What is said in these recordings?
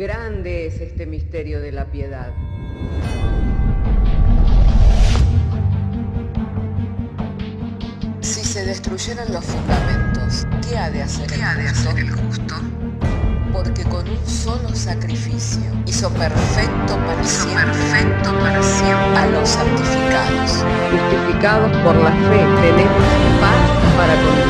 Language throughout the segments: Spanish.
Grande es este misterio de la piedad. Si se destruyeran los fundamentos, ¿qué ha de hacer el justo? Porque con un solo sacrificio hizo perfecto para siempre a los santificados. Justificados por la fe, tenemos paz para con Dios.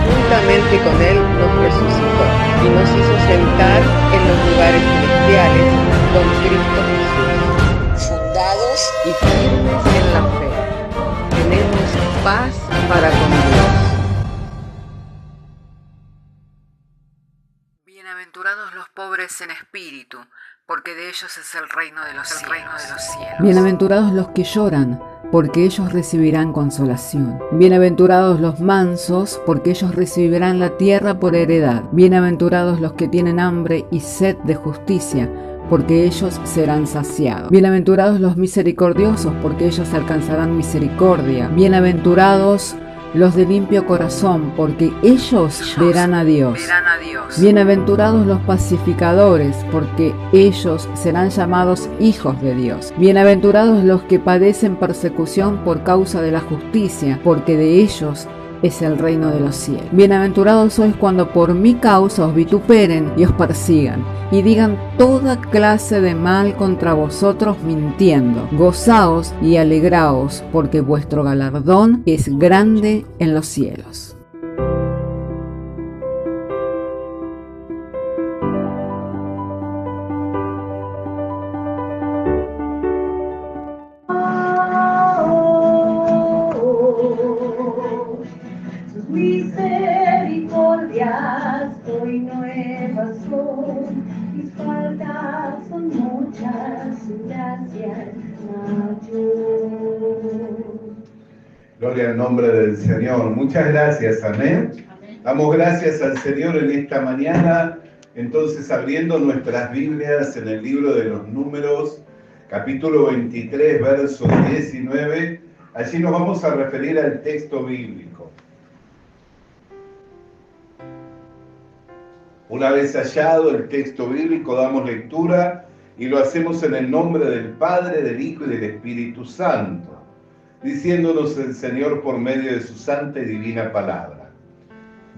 Juntamente con Él nos resucitó y nos hizo sentar en los lugares celestiales con Cristo Jesús. Fundados y firmes en la fe, tenemos paz para con Dios. Bienaventurados los pobres en espíritu, porque de ellos es el reino de los cielos. Bienaventurados los que lloran, porque ellos recibirán consolación. Bienaventurados los mansos, porque ellos recibirán la tierra por heredad. Bienaventurados los que tienen hambre y sed de justicia, porque ellos serán saciados. Bienaventurados los misericordiosos, porque ellos alcanzarán misericordia. Bienaventurados los de limpio corazón, porque ellos verán a Dios. Bienaventurados los pacificadores, porque ellos serán llamados hijos de Dios. Bienaventurados los que padecen persecución por causa de la justicia, porque de ellos es el reino de los cielos. Bienaventurados sois cuando por mi causa os vituperen y os persigan, y digan toda clase de mal contra vosotros mintiendo. Gozaos y alegraos, porque vuestro galardón es grande en los cielos. Misericordias hoy nuevas son, mis faltas son muchas, su gracia mayor. Gloria al nombre del Señor. Muchas gracias, amén. Damos gracias al Señor en esta mañana, entonces abriendo nuestras Biblias en el libro de los Números, capítulo 23, verso 19. Allí nos vamos a referir al texto bíblico. Una vez hallado el texto bíblico, damos lectura y lo hacemos en el nombre del Padre, del Hijo y del Espíritu Santo, diciéndonos el Señor por medio de su santa y divina palabra.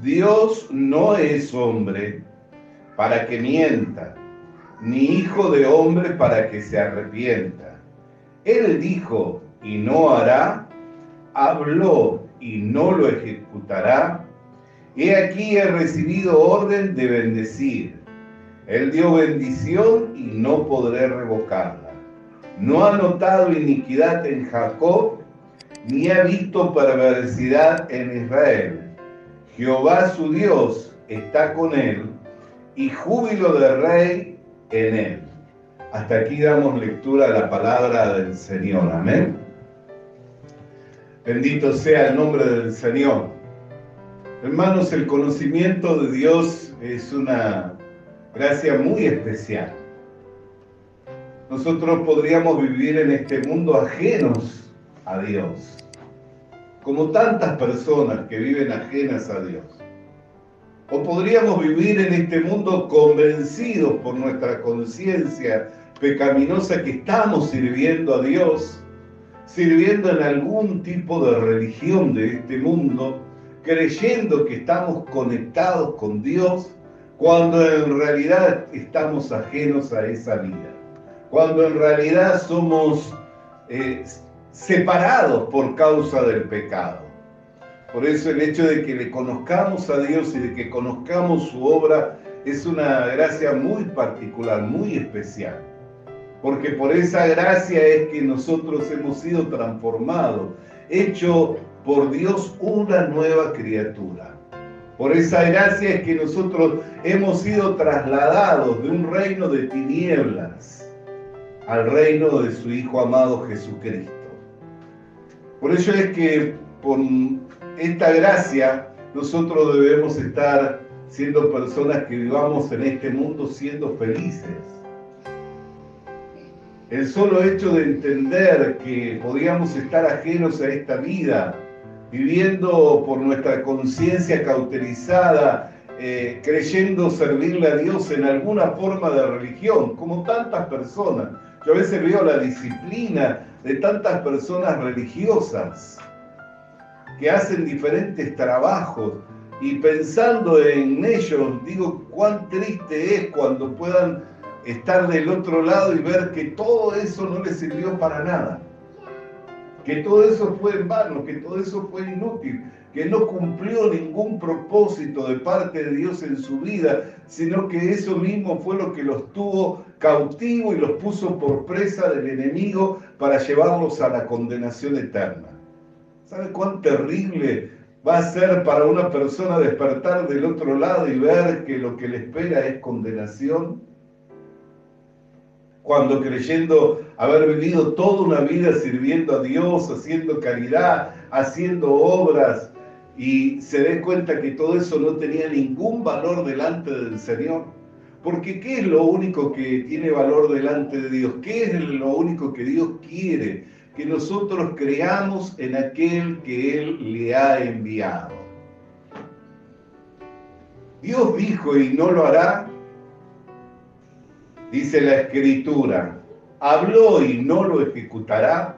Dios no es hombre para que mienta, ni hijo de hombre para que se arrepienta. Él dijo y no hará, habló y no lo ejecutará. He aquí he recibido orden de bendecir. Él dio bendición y no podré revocarla. No ha notado iniquidad en Jacob, ni ha visto perversidad en Israel. Jehová su Dios está con él, y júbilo de rey en él. Hasta aquí damos lectura a la palabra del Señor. Amén. Bendito sea el nombre del Señor. Hermanos, el conocimiento de Dios es una gracia muy especial. Nosotros podríamos vivir en este mundo ajenos a Dios, como tantas personas que viven ajenas a Dios. O podríamos vivir en este mundo convencidos por nuestra conciencia pecaminosa que estamos sirviendo a Dios, sirviendo en algún tipo de religión de este mundo, creyendo que estamos conectados con Dios, cuando en realidad estamos ajenos a esa vida, cuando en realidad somos separados por causa del pecado. Por eso el hecho de que le conozcamos a Dios y de que conozcamos su obra es una gracia muy particular, muy especial, porque por esa gracia es que nosotros hemos sido transformados, hechos por Dios una nueva criatura. Por esa gracia es que nosotros hemos sido trasladados de un reino de tinieblas al reino de su Hijo amado Jesucristo. Por ello es que por esta gracia nosotros debemos estar siendo personas que vivamos en este mundo siendo felices. El solo hecho de entender que podíamos estar ajenos a esta vida, viviendo por nuestra conciencia cauterizada creyendo servirle a Dios en alguna forma de religión, como tantas personas. Yo a veces veo la disciplina de tantas personas religiosas que hacen diferentes trabajos y pensando en ellos, digo, cuán triste es cuando puedan estar del otro lado y ver que todo eso no les sirvió para nada, que todo eso fue en vano, que todo eso fue inútil, que no cumplió ningún propósito de parte de Dios en su vida, sino que eso mismo fue lo que los tuvo cautivos y los puso por presa del enemigo para llevarlos a la condenación eterna. ¿Sabe cuán terrible va a ser para una persona despertar del otro lado y ver que lo que le espera es condenación? Cuando creyendo haber vivido toda una vida sirviendo a Dios, haciendo caridad, haciendo obras, y se dé cuenta que todo eso no tenía ningún valor delante del Señor. Porque ¿qué es lo único que tiene valor delante de Dios? ¿Qué es lo único que Dios quiere? Que nosotros creamos en aquel que Él le ha enviado. Dios dijo y no lo hará, dice la Escritura, habló y no lo ejecutará.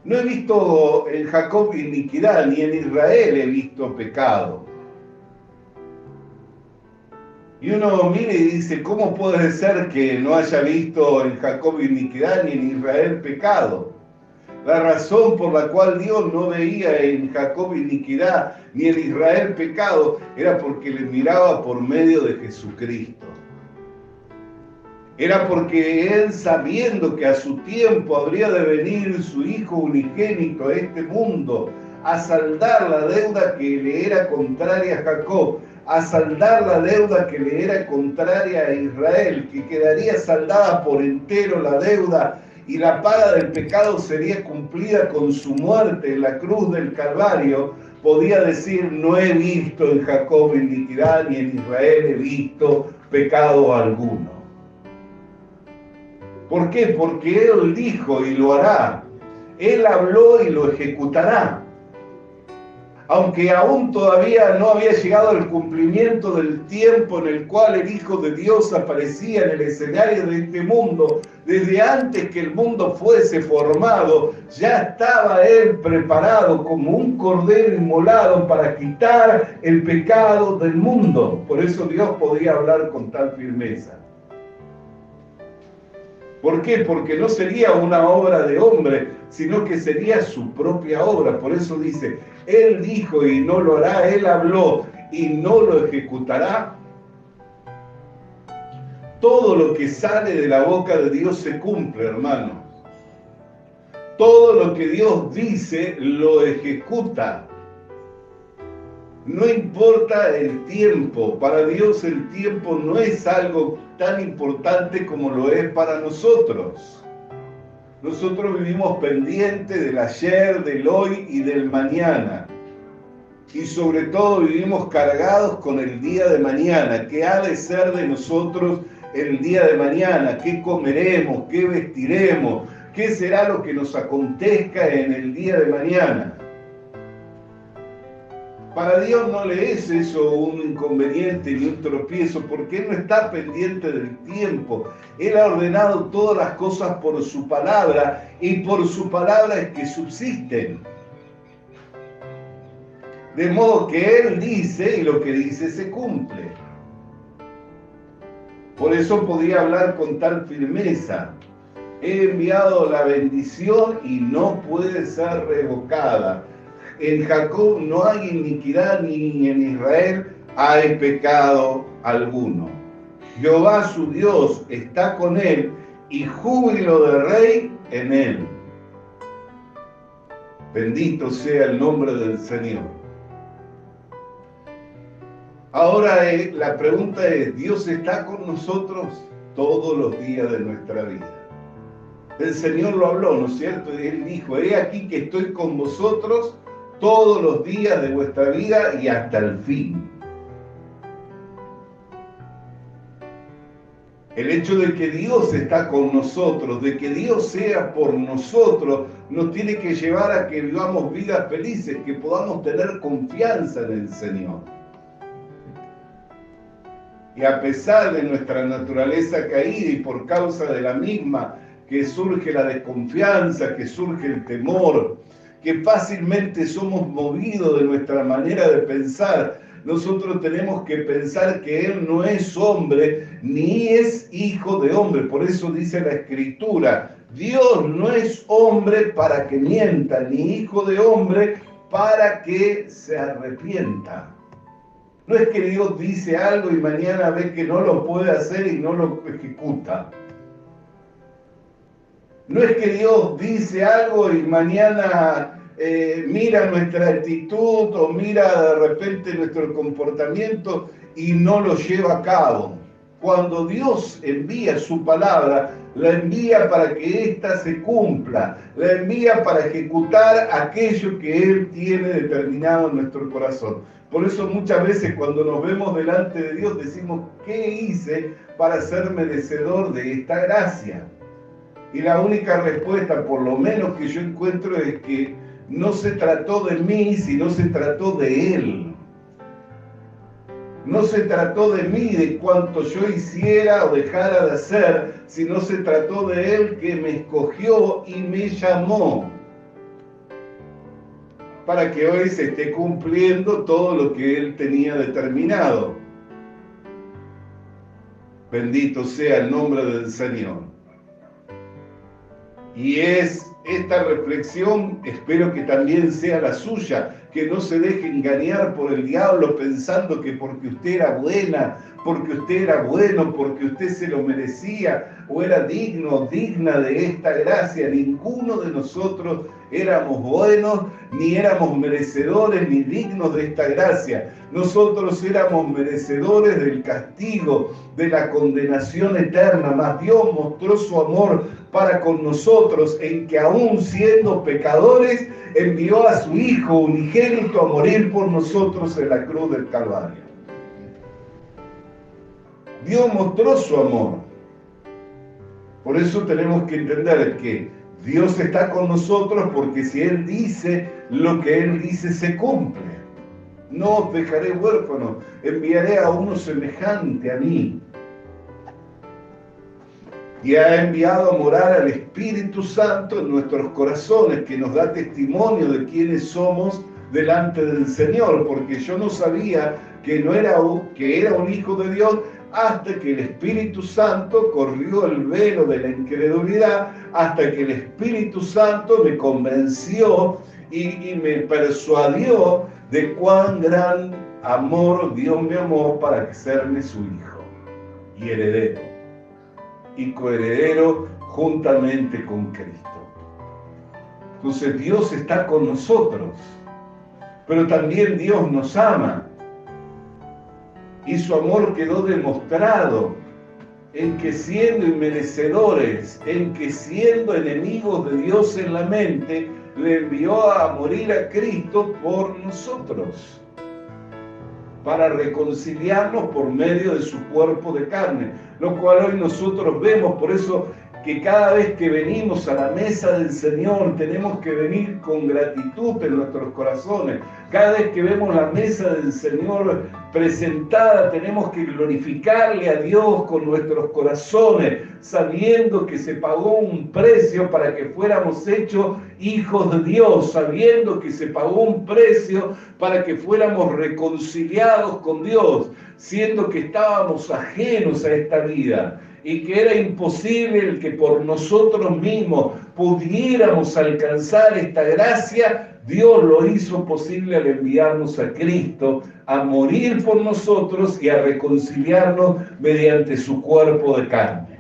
No he visto en Jacob iniquidad, ni en Israel he visto pecado. Y uno mira y dice, ¿cómo puede ser que no haya visto en Jacob iniquidad, ni en Israel pecado? La razón por la cual Dios no veía en Jacob iniquidad, ni en Israel pecado, era porque le miraba por medio de Jesucristo. Era porque Él, sabiendo que a su tiempo habría de venir su Hijo unigénito a este mundo, a saldar la deuda que le era contraria a Jacob, a saldar la deuda que le era contraria a Israel, que quedaría saldada por entero la deuda y la paga del pecado sería cumplida con su muerte en la cruz del Calvario, podía decir, no he visto en Jacob iniquidad, ni en Israel he visto pecado alguno. ¿Por qué? Porque Él dijo y lo hará. Él habló y lo ejecutará. Aunque aún todavía no había llegado el cumplimiento del tiempo en el cual el Hijo de Dios aparecía en el escenario de este mundo, desde antes que el mundo fuese formado, ya estaba Él preparado como un cordero inmolado para quitar el pecado del mundo. Por eso Dios podía hablar con tal firmeza. ¿Por qué? Porque no sería una obra de hombre, sino que sería su propia obra. Por eso dice, Él dijo y no lo hará, Él habló y no lo ejecutará. Todo lo que sale de la boca de Dios se cumple, hermanos. Todo lo que Dios dice, lo ejecuta. No importa el tiempo, para Dios el tiempo no es algo tan importante como lo es para nosotros. Nosotros vivimos pendientes del ayer, del hoy y del mañana. Y sobre todo vivimos cargados con el día de mañana. ¿Qué ha de ser de nosotros el día de mañana? ¿Qué comeremos? ¿Qué vestiremos? ¿Qué será lo que nos acontezca en el día de mañana? Para Dios no le es eso un inconveniente ni un tropiezo, porque Él no está pendiente del tiempo. Él ha ordenado todas las cosas por su palabra, y por su palabra es que subsisten. De modo que Él dice, y lo que dice se cumple. Por eso podía hablar con tal firmeza. He enviado la bendición y no puede ser revocada. En Jacob no hay iniquidad, ni en Israel hay pecado alguno. Jehová su Dios está con él, y júbilo de rey en él. Bendito sea el nombre del Señor. Ahora la pregunta es, ¿Dios está con nosotros todos los días de nuestra vida? El Señor lo habló, ¿no es cierto? Él dijo, he aquí que estoy con vosotros todos los días de vuestra vida y hasta el fin. El hecho de que Dios está con nosotros, de que Dios sea por nosotros, nos tiene que llevar a que vivamos vidas felices, que podamos tener confianza en el Señor. Y a pesar de nuestra naturaleza caída y por causa de la misma que surge la desconfianza, que surge el temor, que fácilmente somos movidos de nuestra manera de pensar, nosotros tenemos que pensar que Él no es hombre, ni es hijo de hombre. Por eso dice la Escritura, Dios no es hombre para que mienta, ni hijo de hombre para que se arrepienta. No es que Dios dice algo y mañana ve que no lo puede hacer y no lo ejecuta. No es que Dios dice algo y mañana mira nuestra actitud o mira de repente nuestro comportamiento y no lo lleva a cabo. Cuando Dios envía su palabra, la envía para que ésta se cumpla, la envía para ejecutar aquello que Él tiene determinado en nuestro corazón. Por eso muchas veces cuando nos vemos delante de Dios decimos, ¿qué hice para ser merecedor de esta gracia? Y la única respuesta, por lo menos que yo encuentro, es que no se trató de mí, sino se trató de Él. No se trató de mí, de cuánto yo hiciera o dejara de hacer, sino se trató de Él que me escogió y me llamó. Para que hoy se esté cumpliendo todo lo que Él tenía determinado. Bendito sea el nombre del Señor. Y es esta reflexión, espero que también sea la suya, que no se deje engañar por el diablo pensando que porque usted era buena, porque usted era bueno, porque usted se lo merecía o era digno, digna de esta gracia. Ninguno de nosotros éramos buenos, ni éramos merecedores, ni dignos de esta gracia. Nosotros éramos merecedores del castigo, de la condenación eterna, mas Dios mostró su amor para con nosotros en que aún siendo pecadores, envió a su Hijo unigénito a morir por nosotros en la cruz del Calvario. Dios mostró su amor. Por eso tenemos que entender que Dios está con nosotros porque si Él dice, lo que Él dice se cumple. No os dejaré huérfanos, enviaré a uno semejante a mí. Y ha enviado a morar al Espíritu Santo en nuestros corazones, que nos da testimonio de quiénes somos delante del Señor, porque yo no sabía que era un hijo de Dios hasta que el Espíritu Santo corrió el velo de la incredulidad, hasta que el Espíritu Santo me convenció y me persuadió de cuán gran amor Dios me amó para serme su hijo y heredero y coheredero juntamente con Cristo. Entonces Dios está con nosotros, pero también Dios nos ama. Y su amor quedó demostrado en que siendo inmerecedores, en que siendo enemigos de Dios en la mente, le envió a morir a Cristo por nosotros, para reconciliarnos por medio de su cuerpo de carne, lo cual hoy nosotros vemos. Por eso que cada vez que venimos a la mesa del Señor tenemos que venir con gratitud en nuestros corazones. Cada vez que vemos la mesa del Señor presentada tenemos que glorificarle a Dios con nuestros corazones, sabiendo que se pagó un precio para que fuéramos hechos hijos de Dios, sabiendo que se pagó un precio para que fuéramos reconciliados con Dios, siendo que estábamos ajenos a esta vida y que era imposible el que por nosotros mismos pudiéramos alcanzar esta gracia. Dios lo hizo posible al enviarnos a Cristo a morir por nosotros y a reconciliarnos mediante su cuerpo de carne.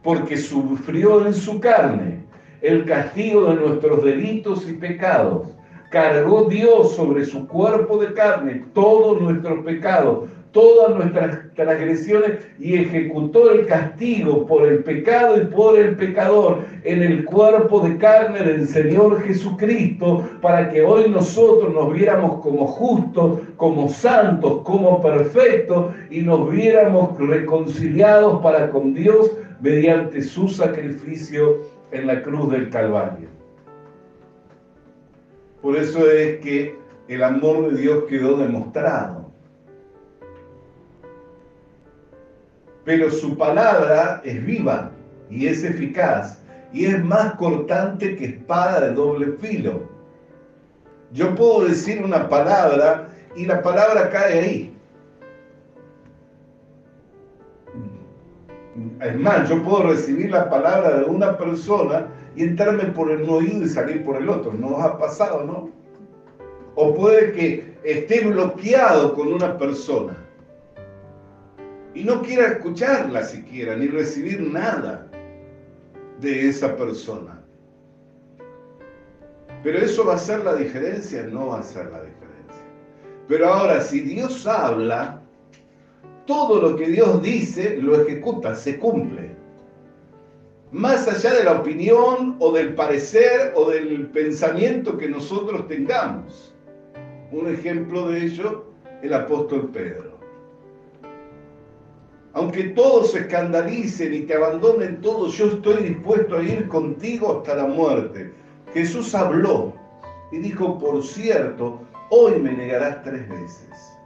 Porque sufrió en su carne el castigo de nuestros delitos y pecados. Cargó Dios sobre su cuerpo de carne todos nuestros pecados, todas nuestras transgresiones, y ejecutó el castigo por el pecado y por el pecador en el cuerpo de carne del Señor Jesucristo, para que hoy nosotros nos viéramos como justos, como santos, como perfectos, y nos viéramos reconciliados para con Dios mediante su sacrificio en la cruz del Calvario. Por eso es que el amor de Dios quedó demostrado. pero su palabra es viva y es eficaz y es más cortante que espada de doble filo. Yo puedo decir una palabra y la palabra cae ahí. Es más, yo puedo recibir la palabra de una persona y entrarme por el oído y salir por el otro. ¿No os ha pasado, no? O puede que esté bloqueado con una persona y no quiera escucharla siquiera, ni recibir nada de esa persona. Pero eso va a hacer la diferencia, no va a hacer la diferencia. Pero ahora, si Dios habla, todo lo que Dios dice lo ejecuta, se cumple. Más allá de la opinión o del parecer o del pensamiento que nosotros tengamos. Un ejemplo de ello, el apóstol Pedro. Aunque todos se escandalicen y te abandonen todos, yo estoy dispuesto a ir contigo hasta la muerte. Jesús habló y dijo, por cierto, hoy me negarás 3 veces.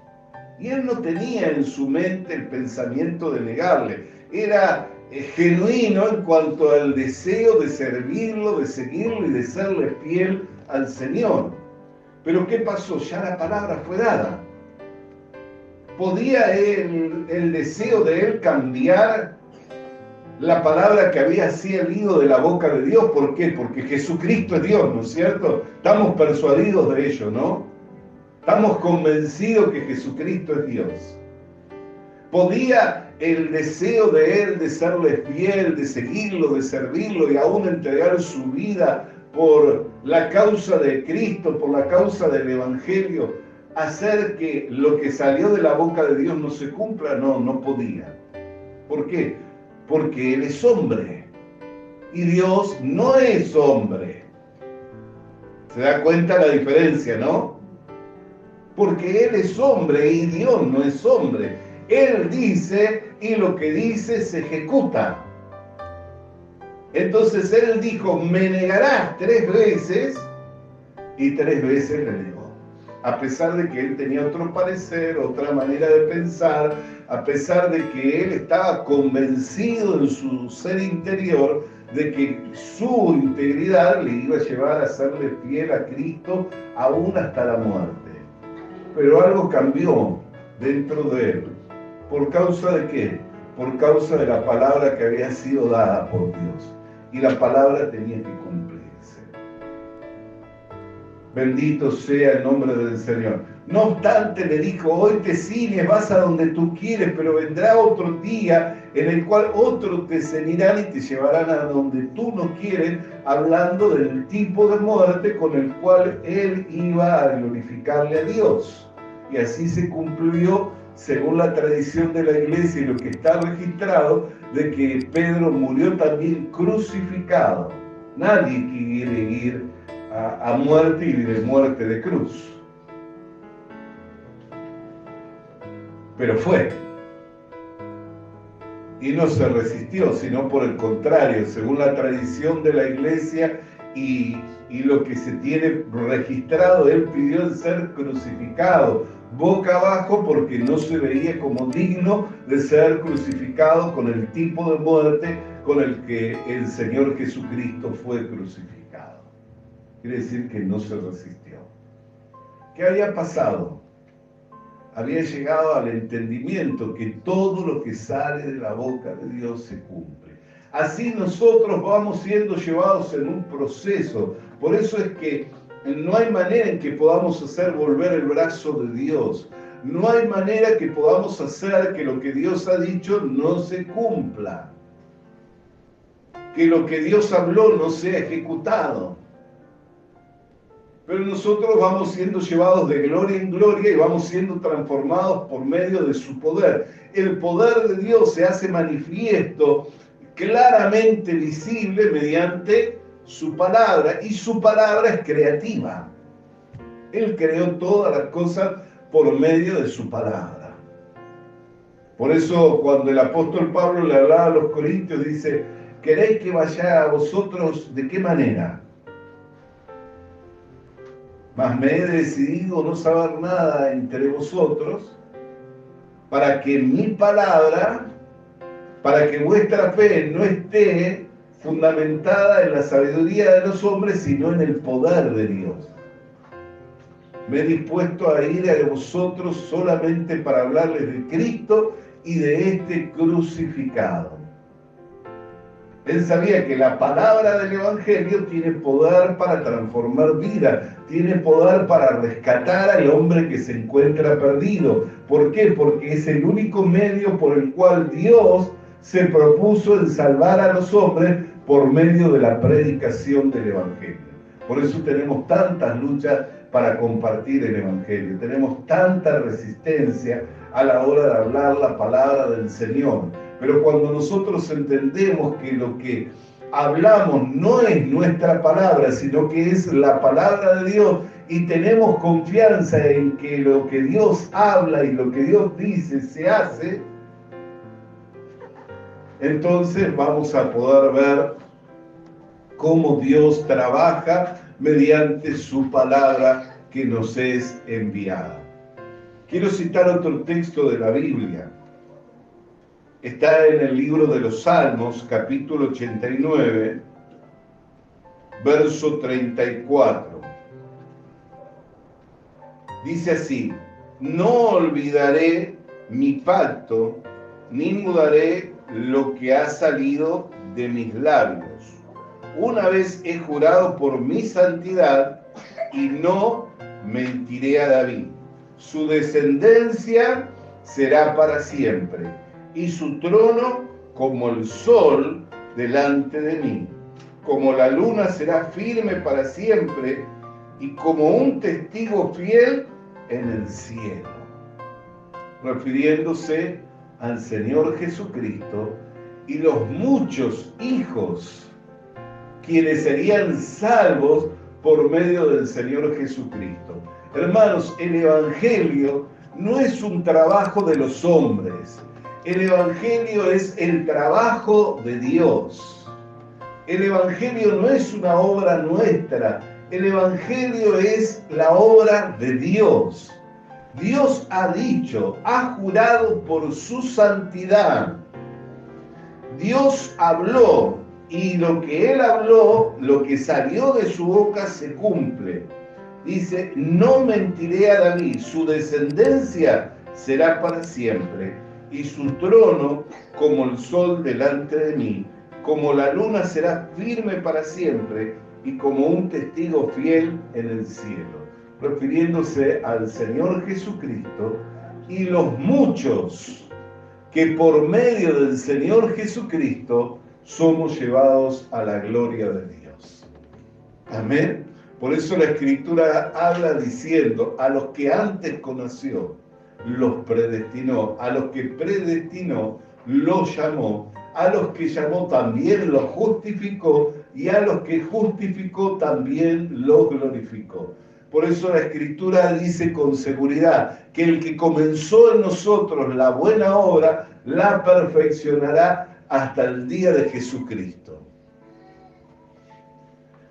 Y él no tenía en su mente el pensamiento de negarle. Era genuino en cuanto al deseo de servirlo, de seguirlo y de serle fiel al Señor. Pero ¿qué pasó? Ya la palabra fue dada. ¿Podía el deseo de él cambiar la palabra que había salido de la boca de Dios? ¿Por qué? Porque Jesucristo es Dios, ¿no es cierto? Estamos persuadidos de ello, ¿no? Estamos convencidos que Jesucristo es Dios. ¿Podía el deseo de él de serle fiel, de seguirlo, de servirlo y aún entregar su vida por la causa de Cristo, por la causa del Evangelio, hacer que lo que salió de la boca de Dios no se cumpla? No, no podía. ¿Por qué? Porque Él es hombre y Dios no es hombre. ¿Se da cuenta la diferencia, no? Porque Él es hombre y Dios no es hombre. Él dice y lo que dice se ejecuta. Entonces Él dijo, me negarás 3 veces y 3 veces le negó. A pesar de que él tenía otro parecer, otra manera de pensar, a pesar de que él estaba convencido en su ser interior de que su integridad le iba a llevar a serle fiel a Cristo aún hasta la muerte. Pero algo cambió dentro de él. ¿Por causa de qué? Por causa de la palabra que había sido dada por Dios. Y la palabra tenía que cumplirse. Bendito sea el nombre del Señor. No obstante, le dijo, hoy te ciñes, vas a donde tú quieres, pero vendrá otro día en el cual otros te ceñirán y te llevarán a donde tú no quieres, hablando del tipo de muerte con el cual él iba a glorificarle a Dios. Y así se cumplió, según la tradición de la iglesia y lo que está registrado, de que Pedro murió también crucificado. Nadie quiere ir a muerte y de muerte de cruz. Pero fue. Y no se resistió, sino por el contrario, según la tradición de la iglesia y lo que se tiene registrado, él pidió el ser crucificado boca abajo porque no se veía como digno de ser crucificado con el tipo de muerte con el que el Señor Jesucristo fue crucificado. Quiere decir que no se resistió. ¿Qué había pasado? Había llegado al entendimiento que todo lo que sale de la boca de Dios se cumple. Así nosotros vamos siendo llevados en un proceso. Por eso es que no hay manera en que podamos hacer volver el brazo de Dios. No hay manera que podamos hacer que lo que Dios ha dicho no se cumpla. Que lo que Dios habló no sea ejecutado. Pero nosotros vamos siendo llevados de gloria en gloria y vamos siendo transformados por medio de su poder. El poder de Dios se hace manifiesto, claramente visible mediante su palabra, y su palabra es creativa. Él creó todas las cosas por medio de su palabra. Por eso cuando el apóstol Pablo le hablaba a los corintios, dice, ¿queréis que vaya a vosotros de qué manera? Mas me he decidido no saber nada entre vosotros, para que mi palabra para que vuestra fe no esté fundamentada en la sabiduría de los hombres, sino en el poder de Dios. Me he dispuesto a ir a vosotros solamente para hablarles de Cristo y de este crucificado. Él sabía que la palabra del Evangelio tiene poder para transformar vida, tiene poder para rescatar al hombre que se encuentra perdido. ¿Por qué? Porque es el único medio por el cual Dios se propuso en salvar a los hombres por medio de la predicación del Evangelio. Por eso tenemos tantas luchas para compartir el Evangelio, tenemos tanta resistencia a la hora de hablar la palabra del Señor. Pero cuando nosotros entendemos que lo que hablamos no es nuestra palabra, sino que es la palabra de Dios, y tenemos confianza en que lo que Dios habla y lo que Dios dice se hace, entonces vamos a poder ver cómo Dios trabaja mediante su palabra que nos es enviada. Quiero citar otro texto de la Biblia. Está en el libro de los Salmos, capítulo 89, verso 34. Dice así: no olvidaré mi pacto, ni mudaré lo que ha salido de mis labios. Una vez he jurado por mi santidad y no mentiré a David. Su descendencia será para siempre, y su trono como el sol delante de mí. Como la luna será firme para siempre, y como un testigo fiel en el cielo. Refiriéndose al Señor Jesucristo y los muchos hijos quienes serían salvos por medio del Señor Jesucristo. Hermanos, el Evangelio no es un trabajo de los hombres. El Evangelio es el trabajo de Dios. El Evangelio no es una obra nuestra. El Evangelio es la obra de Dios. Dios ha dicho, ha jurado por su santidad. Dios habló, y lo que Él habló, lo que salió de su boca se cumple. Dice, no mentiré a David, su descendencia será para siempre, y su trono como el sol delante de mí, como la luna será firme para siempre, y como un testigo fiel en el cielo. Refiriéndose al Señor Jesucristo y los muchos que por medio del Señor Jesucristo somos llevados a la gloria de Dios. Amén. Por eso la Escritura habla diciendo, a los que antes conoció, los predestinó, a los que predestinó, los llamó, a los que llamó también los justificó, y a los que justificó también los glorificó. Por eso la Escritura dice con seguridad que el que comenzó en nosotros la buena obra, la perfeccionará hasta el día de Jesucristo.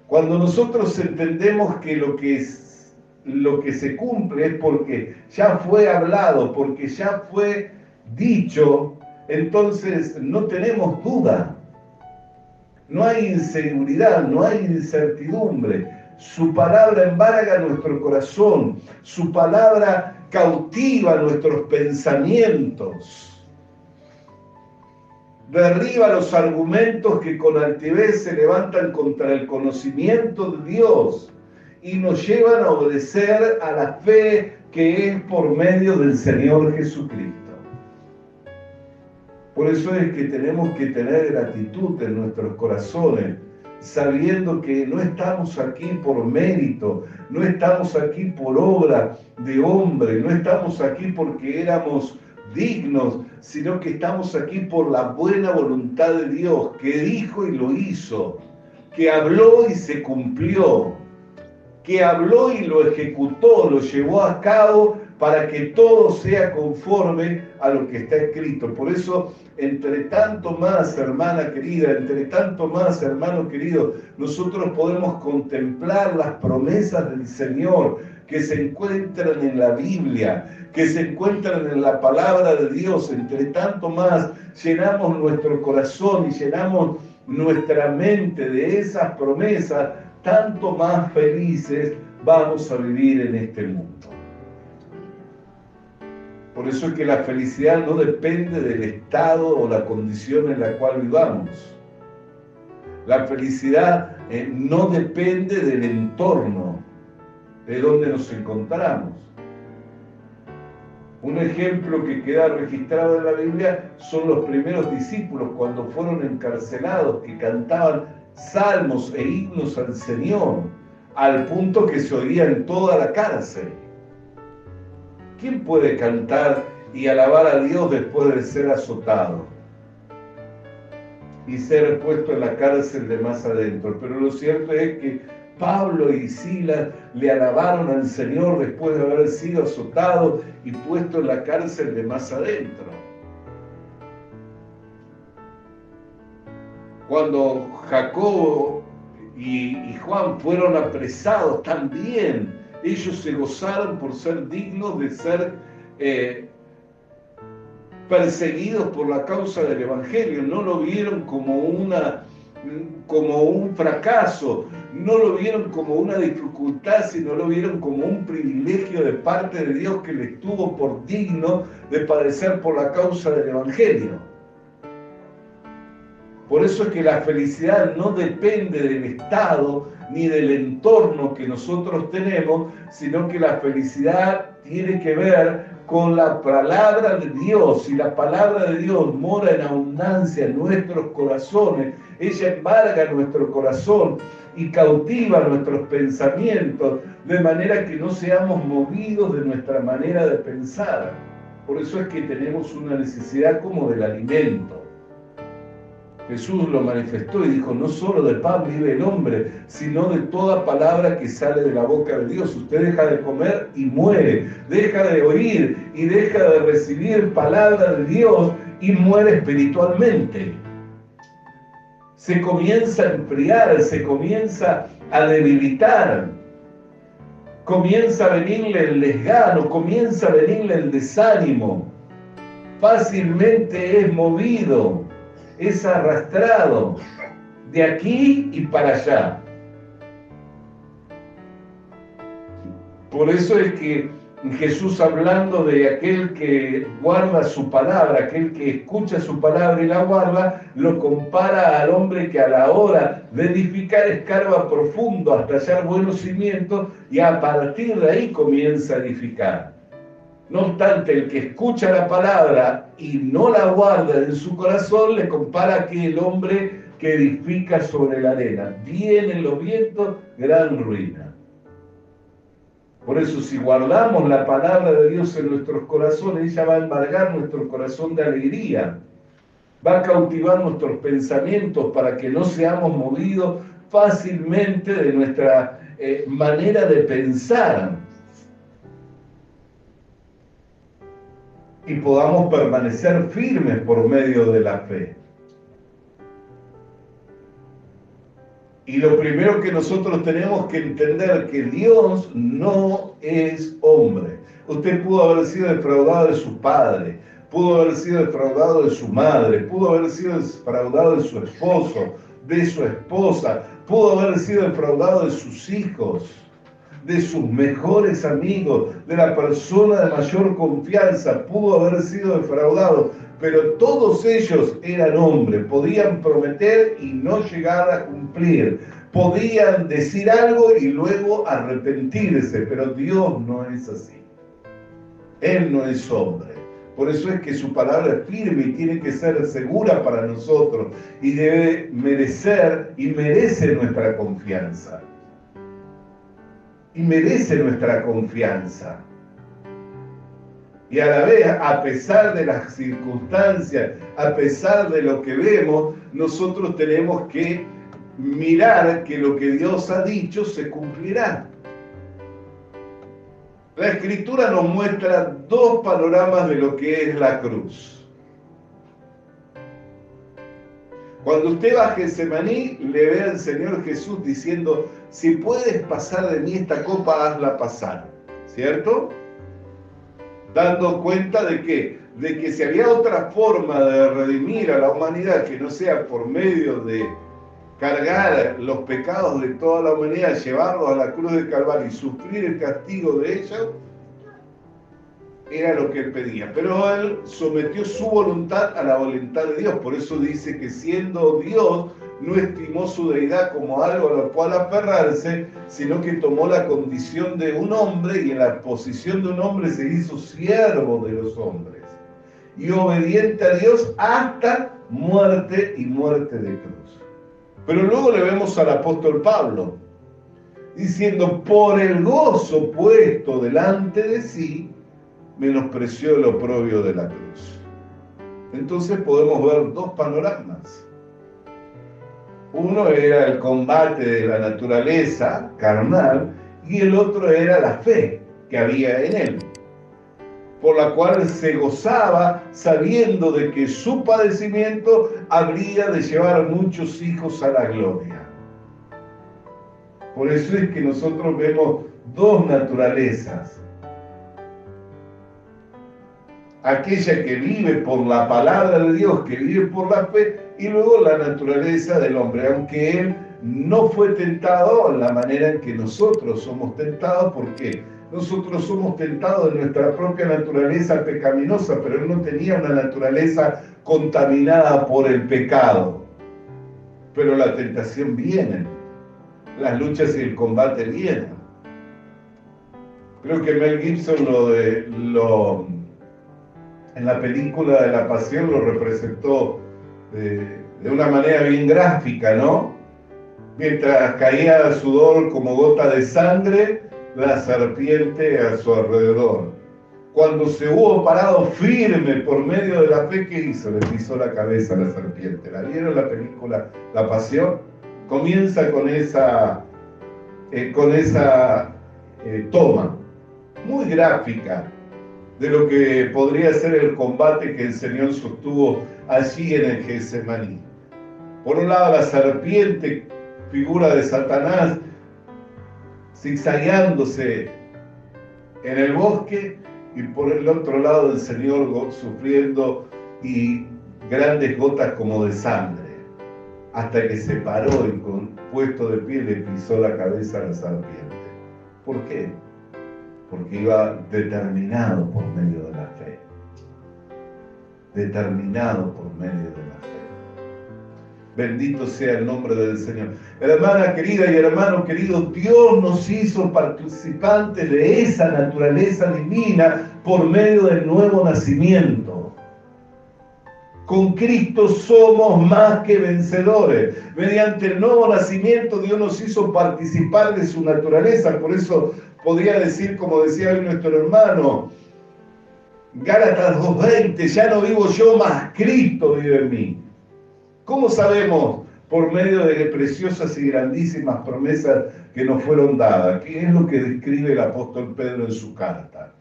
Cuando nosotros entendemos que lo que se cumple es porque ya fue hablado, porque ya fue dicho, entonces no tenemos duda, no hay inseguridad, no hay incertidumbre. Su palabra embarga nuestro corazón, su palabra cautiva nuestros pensamientos. Derriba los argumentos que con altivez se levantan contra el conocimiento de Dios y nos llevan a obedecer a la fe que es por medio del Señor Jesucristo. Por eso es que tenemos que tener gratitud en nuestros corazones, sabiendo que no estamos aquí por mérito, no estamos aquí por obra de hombre, no estamos aquí porque éramos dignos, sino que estamos aquí por la buena voluntad de Dios, que dijo y lo hizo, que habló y se cumplió, que habló y lo ejecutó, lo llevó a cabo para que todo sea conforme a lo que está escrito. Por eso, entre tanto más, hermana querida, entre tanto más, hermano querido, nosotros podemos contemplar las promesas del Señor, que se encuentran en la Biblia, que se encuentran en la palabra de Dios. Entre tanto más llenamos nuestro corazón y llenamos nuestra mente de esas promesas, tanto más felices vamos a vivir en este mundo. Por eso es que la felicidad no depende del estado o la condición en la cual vivamos. La felicidad no depende del entorno, de donde nos encontramos. Un ejemplo que queda registrado en la Biblia son los primeros discípulos cuando fueron encarcelados, que cantaban salmos e himnos al Señor, al punto que se oía en toda la cárcel. ¿Quién puede cantar y alabar a Dios después de ser azotado y ser puesto en la cárcel de más adentro? Pero lo cierto es que Pablo y Silas le alabaron al Señor después de haber sido azotados y puesto en la cárcel de más adentro. Cuando Jacobo y Juan fueron apresados, también ellos se gozaron por ser dignos de ser perseguidos por la causa del Evangelio. No lo vieron como un fracaso, no lo vieron como una dificultad, sino lo vieron como un privilegio de parte de Dios que les tuvo por digno de padecer por la causa del Evangelio. Por eso es que la felicidad no depende del estado ni del entorno que nosotros tenemos, sino que la felicidad tiene que ver con la palabra de Dios. Si la palabra de Dios mora en abundancia en nuestros corazones, ella embarga nuestro corazón y cautiva nuestros pensamientos, de manera que no seamos movidos de nuestra manera de pensar. Por eso es que tenemos una necesidad como del alimento. Jesús lo manifestó y dijo, no solo de pan vive el hombre, sino de toda palabra que sale de la boca de Dios. Usted deja de comer y muere, deja de oír y deja de recibir palabra de Dios y muere espiritualmente. Se comienza a enfriar, se comienza a debilitar, comienza a venirle el desgano, comienza a venirle el desánimo, fácilmente es movido, es arrastrado de aquí y para allá. Por eso es que Jesús, hablando de aquel que guarda su palabra, aquel que escucha su palabra y la guarda, lo compara al hombre que a la hora de edificar escarba profundo hasta hallar buenos cimientos y a partir de ahí comienza a edificar. No obstante, el que escucha la palabra y no la guarda en su corazón, le compara a aquel hombre que edifica sobre la arena. Vienen los vientos, gran ruina. Por eso, si guardamos la palabra de Dios en nuestros corazones, ella va a embargar nuestro corazón de alegría, va a cautivar nuestros pensamientos para que no seamos movidos fácilmente de nuestra manera de pensar, y podamos permanecer firmes por medio de la fe. Y lo primero que nosotros tenemos que entender que Dios no es hombre. Usted pudo haber sido defraudado de su padre, pudo haber sido defraudado de su madre, pudo haber sido defraudado de su esposo, de su esposa, pudo haber sido defraudado de sus hijos, de sus mejores amigos, de la persona de mayor confianza, pudo haber sido defraudado, pero todos ellos eran hombres, podían prometer y no llegar a cumplir, podían decir algo y luego arrepentirse, pero Dios no es así. Él no es hombre. Por eso es que su palabra es firme y tiene que ser segura para nosotros y debe merecer y merece nuestra confianza. Y merece nuestra confianza. Y a la vez, a pesar de las circunstancias, a pesar de lo que vemos, nosotros tenemos que mirar que lo que Dios ha dicho se cumplirá. La Escritura nos muestra dos panoramas de lo que es la cruz. Cuando usted va a Getsemaní, le ve al Señor Jesús diciendo, si puedes pasar de mí esta copa, hazla pasar. ¿cierto? Dando cuenta de que si había otra forma de redimir a la humanidad que no sea por medio de cargar los pecados de toda la humanidad, llevarlos a la cruz del Calvario y sufrir el castigo de ellos, era lo que él pedía. Pero él sometió su voluntad a la voluntad de Dios. Por eso dice que siendo Dios, no estimó su deidad como algo a lo cual aferrarse, sino que tomó la condición de un hombre y en la posición de un hombre se hizo siervo de los hombres. Y obediente a Dios hasta muerte y muerte de cruz. Pero luego le vemos al apóstol Pablo diciendo, por el gozo puesto delante de sí, menospreció el oprobio de la cruz. Entonces podemos ver dos panoramas. Uno era el combate de la naturaleza carnal y el otro era la fe que había en él, por la cual se gozaba sabiendo de que su padecimiento habría de llevar muchos hijos a la gloria. Por eso es que nosotros vemos dos naturalezas. Aquella que vive por la palabra de Dios, que vive por la fe, y luego la naturaleza del hombre, aunque él no fue tentado en la manera en que nosotros somos tentados, porque nosotros somos tentados en nuestra propia naturaleza pecaminosa, pero él no tenía una naturaleza contaminada por el pecado. Pero la tentación viene, las luchas y el combate vienen. Creo que Mel Gibson en la película de la Pasión lo representó de una manera bien gráfica, ¿no? Mientras caía sudor como gota de sangre, la serpiente a su alrededor. Cuando se hubo parado firme por medio de la fe, ¿qué hizo? Le pisó la cabeza a la serpiente. ¿La vieron la película La Pasión? Comienza con esa toma muy gráfica de lo que podría ser el combate que el Señor sostuvo allí en el Getsemaní. Por un lado la serpiente, figura de Satanás, zigzagueándose en el bosque, y por el otro lado el Señor sufriendo y grandes gotas como de sangre, hasta que se paró y con puesto de pie le pisó la cabeza a la serpiente. ¿Por qué? Porque iba determinado por medio de la fe. Determinado por medio de la fe. Bendito sea el nombre del Señor. Hermana querida y hermano querido, Dios nos hizo participantes de esa naturaleza divina por medio del nuevo nacimiento. Con Cristo somos más que vencedores. Mediante el nuevo nacimiento Dios nos hizo participar de su naturaleza. Por eso podría decir, como decía hoy nuestro hermano, Gálatas 2:20, ya no vivo yo, mas Cristo vive en mí. ¿Cómo sabemos? Por medio de preciosas y grandísimas promesas que nos fueron dadas. ¿Qué es lo que describe el apóstol Pedro en su carta?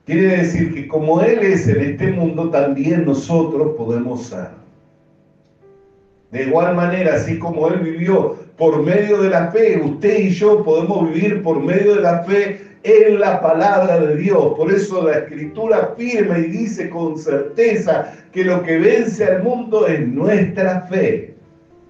Quiere decir que como Él es en este mundo, también nosotros podemos ser. De igual manera, así como Él vivió por medio de la fe, usted y yo podemos vivir por medio de la fe en la palabra de Dios. Por eso la Escritura afirma y dice con certeza que lo que vence al mundo es nuestra fe.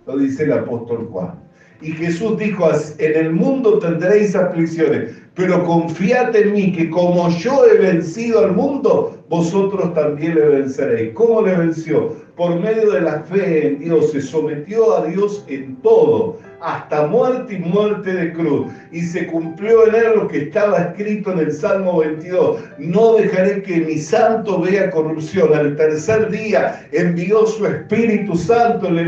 Lo dice el apóstol Juan. Y Jesús dijo, en el mundo tendréis aflicciones, pero confiad en mí, que como yo he vencido al mundo, vosotros también le venceréis. ¿Cómo le venció? Por medio de la fe en Dios, se sometió a Dios en todo, hasta muerte y muerte de cruz. Y se cumplió en él lo que estaba escrito en el Salmo 22. No dejaré que mi santo vea corrupción. Al tercer día envió su Espíritu Santo, le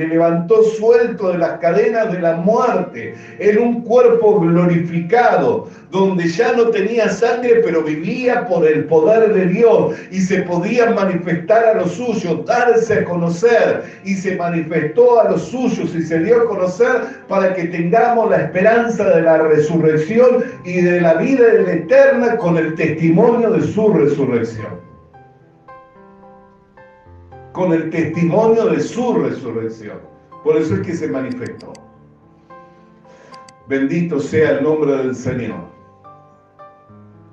levantó suelto de las cadenas de la muerte, en un cuerpo glorificado, donde ya no tenía sangre, pero vivía por el poder de Dios y se podía manifestar a los suyos, darse a conocer, y se manifestó a los suyos y se dio a conocer para que tengamos la esperanza de la resurrección y de la vida eterna con el testimonio de su resurrección. Con el testimonio de su resurrección. Por eso es que se manifestó. Bendito sea el nombre del Señor.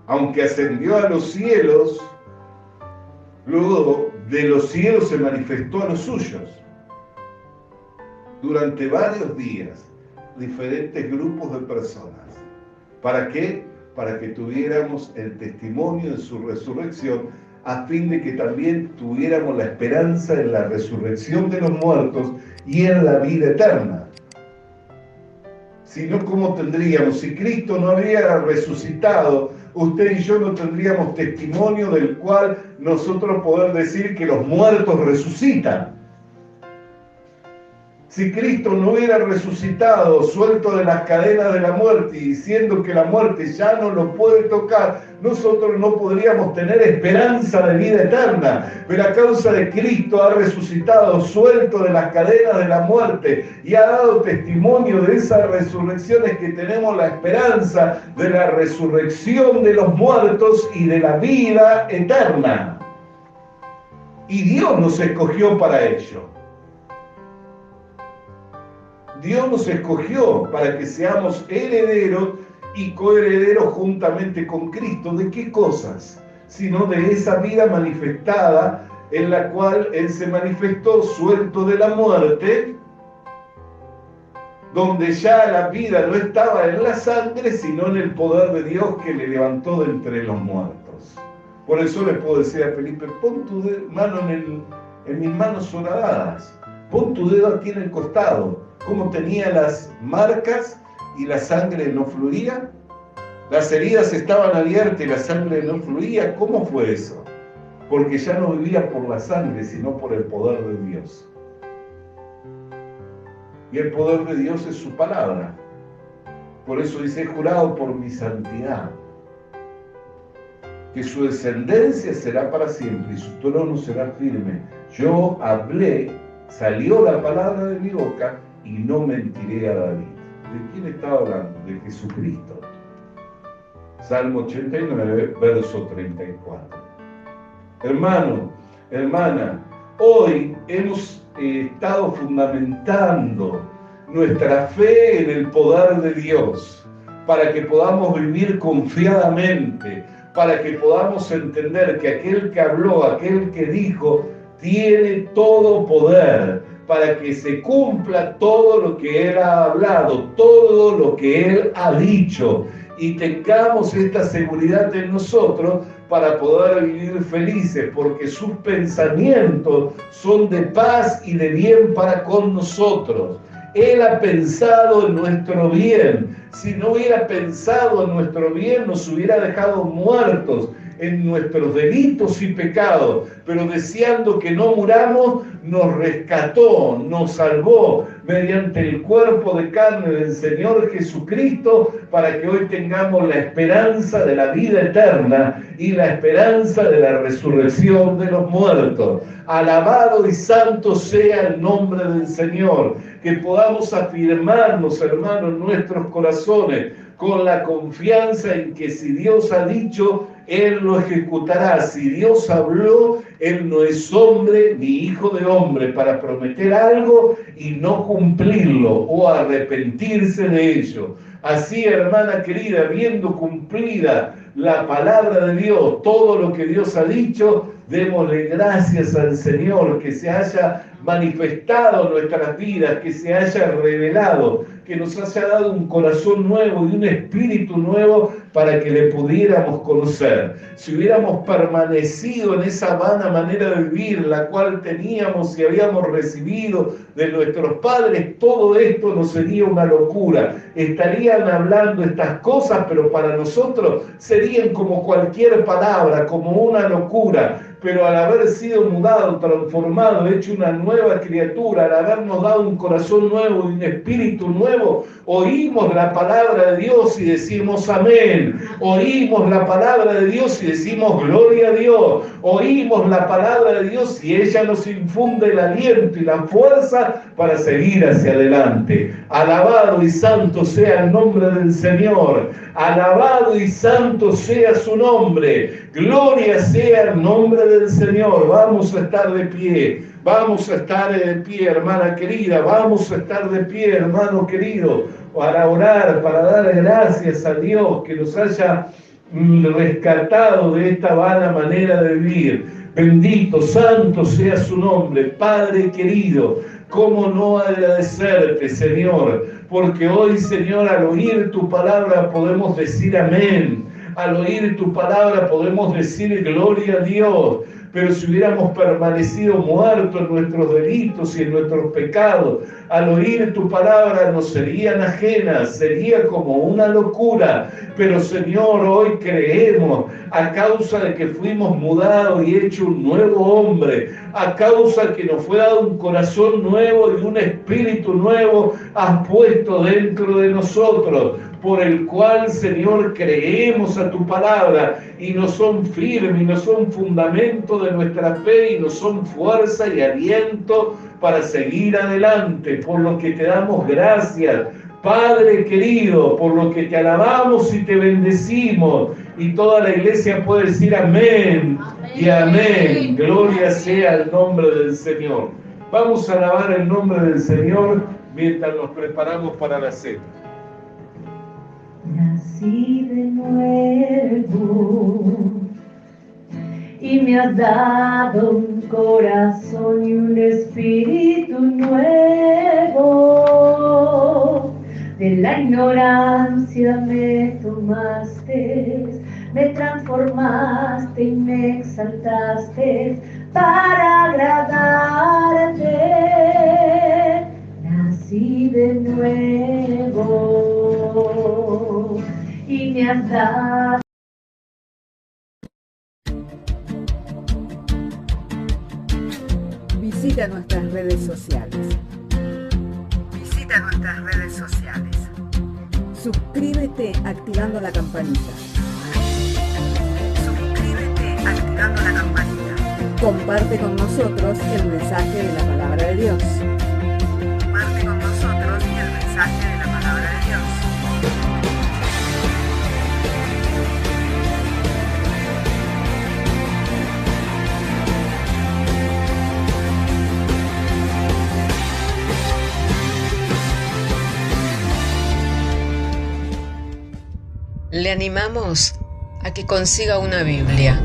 Aunque ascendió a los cielos, luego de los cielos se manifestó a los suyos. Durante varios días, diferentes grupos de personas. ¿Para qué? Para que tuviéramos el testimonio de su resurrección, a fin de que también tuviéramos la esperanza en la resurrección de los muertos y en la vida eterna. Si no, ¿cómo tendríamos? Si Cristo no había resucitado, usted y yo no tendríamos testimonio del cual nosotros poder decir que los muertos resucitan. Si Cristo no hubiera resucitado, suelto de las cadenas de la muerte y diciendo que la muerte ya no lo puede tocar, nosotros no podríamos tener esperanza de vida eterna. Pero a causa de Cristo ha resucitado, suelto de las cadenas de la muerte y ha dado testimonio de esas resurrecciones, que tenemos la esperanza de la resurrección de los muertos y de la vida eterna. Y Dios nos escogió para ello. Dios nos escogió para que seamos herederos y coherederos juntamente con Cristo. ¿De qué cosas? Sino de esa vida manifestada, en la cual Él se manifestó suelto de la muerte, donde ya la vida no estaba en la sangre, sino en el poder de Dios que le levantó de entre los muertos. Por eso le puedo decir a Felipe: pon tu mano en mis manos horadadas, pon tu dedo aquí en el costado. ¿Cómo tenía las marcas y la sangre no fluía? Las heridas estaban abiertas y la sangre no fluía. ¿Cómo fue eso? Porque ya no vivía por la sangre, sino por el poder de Dios. Y el poder de Dios es su palabra. Por eso dice: he jurado por mi santidad, que su descendencia será para siempre y su trono será firme. Yo hablé, salió la palabra de mi boca, y no mentiré a David. ¿De quién estaba hablando? De Jesucristo. Salmo 89, verso 34. Hermano, hermana, hoy hemos estado fundamentando nuestra fe en el poder de Dios, para que podamos vivir confiadamente, para que podamos entender que aquel que habló, aquel que dijo, tiene todo poder, para que se cumpla todo lo que Él ha hablado, todo lo que Él ha dicho, y tengamos esta seguridad en nosotros para poder vivir felices, porque sus pensamientos son de paz y de bien para con nosotros. Él ha pensado en nuestro bien. Si no hubiera pensado en nuestro bien, nos hubiera dejado muertos en nuestros delitos y pecados, pero deseando que no muramos, nos rescató, nos salvó mediante el cuerpo de carne del Señor Jesucristo, para que hoy tengamos la esperanza de la vida eterna y la esperanza de la resurrección de los muertos. Alabado y santo sea el nombre del Señor, que podamos afirmarnos, hermanos, en nuestros corazones, con la confianza en que si Dios ha dicho, Él lo ejecutará. Si Dios habló, Él no es hombre ni hijo de hombre para prometer algo y no cumplirlo o arrepentirse de ello. Así, hermana querida, viendo cumplida la palabra de Dios, todo lo que Dios ha dicho, démosle gracias al Señor que se haya manifestado en nuestras vidas, que se haya revelado, que nos haya dado un corazón nuevo y un espíritu nuevo para que le pudiéramos conocer. Si hubiéramos permanecido en esa vana manera de vivir, la cual teníamos y habíamos recibido de nuestros padres, todo esto nos sería una locura. Estarían hablando estas cosas, pero para nosotros serían como cualquier palabra, como una locura. Pero al haber sido mudado, transformado, hecho una nueva criatura, al habernos dado un corazón nuevo y un espíritu nuevo, oímos la palabra de Dios y decimos amén. Oímos la palabra de Dios y decimos gloria a Dios. Oímos la palabra de Dios y ella nos infunde el aliento y la fuerza para seguir hacia adelante. Alabado y santo sea el nombre del Señor. Alabado y santo sea su nombre. Gloria sea el nombre del Señor. Vamos a estar de pie. Vamos a estar de pie, hermana querida. Vamos a estar de pie, hermano querido. para orar, para dar gracias a Dios que nos haya rescatado de esta vana manera de vivir. Bendito, santo sea su nombre. Padre querido, ¿cómo no agradecerte, Señor? Porque hoy, Señor, al oír tu palabra podemos decir amén. Al oír tu palabra podemos decir gloria a Dios. Pero si hubiéramos permanecido muertos en nuestros delitos y en nuestros pecados, al oír tu palabra nos serían ajenas, sería como una locura. Pero Señor, hoy creemos, a causa de que fuimos mudados y hechos un nuevo hombre, a causa que nos fue dado un corazón nuevo y un espíritu nuevo, has puesto dentro de nosotros, por el cual, Señor, creemos a tu palabra y nos son firmes, y nos son fundamento de nuestra fe, y nos son fuerza y aliento para seguir adelante, por lo que te damos gracias, Padre querido, por lo que te alabamos y te bendecimos, y toda la iglesia puede decir amén, y amén. Gloria sea el nombre del Señor. Vamos a alabar el nombre del Señor mientras nos preparamos para la cena. Nací de nuevo y me has dado un corazón y un espíritu nuevo. De la ignorancia me tomaste, me transformaste y me exaltaste para agradarte. Nací de nuevo y me has dado. Visita nuestras redes sociales. Visita nuestras redes sociales. Suscríbete activando la campanita. Suscríbete activando la campanita. Comparte con nosotros el mensaje de la palabra de Dios. Comparte con nosotros el mensaje de la palabra de Dios. Le animamos a que consiga una Biblia,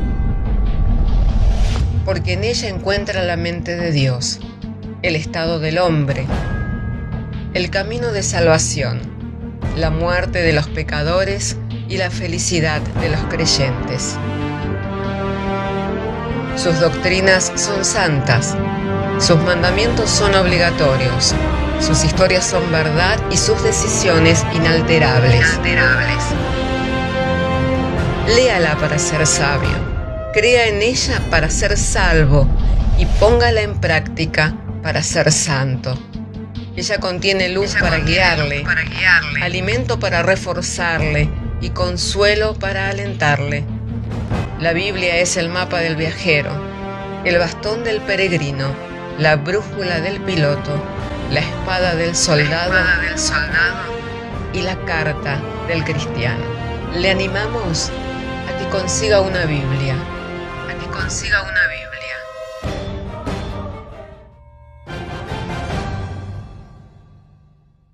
porque en ella encuentra la mente de Dios, el estado del hombre, el camino de salvación, la muerte de los pecadores y la felicidad de los creyentes. Sus doctrinas son santas, sus mandamientos son obligatorios, sus historias son verdad y sus decisiones inalterables. Léala para ser sabio, crea en ella para ser salvo y póngala en práctica para ser santo. Ella contiene luz para guiarle, alimento para reforzarle y consuelo para alentarle. La Biblia es el mapa del viajero, el bastón del peregrino, la brújula del piloto, la espada del soldado y la carta del cristiano. Le animamos a que consiga una Biblia,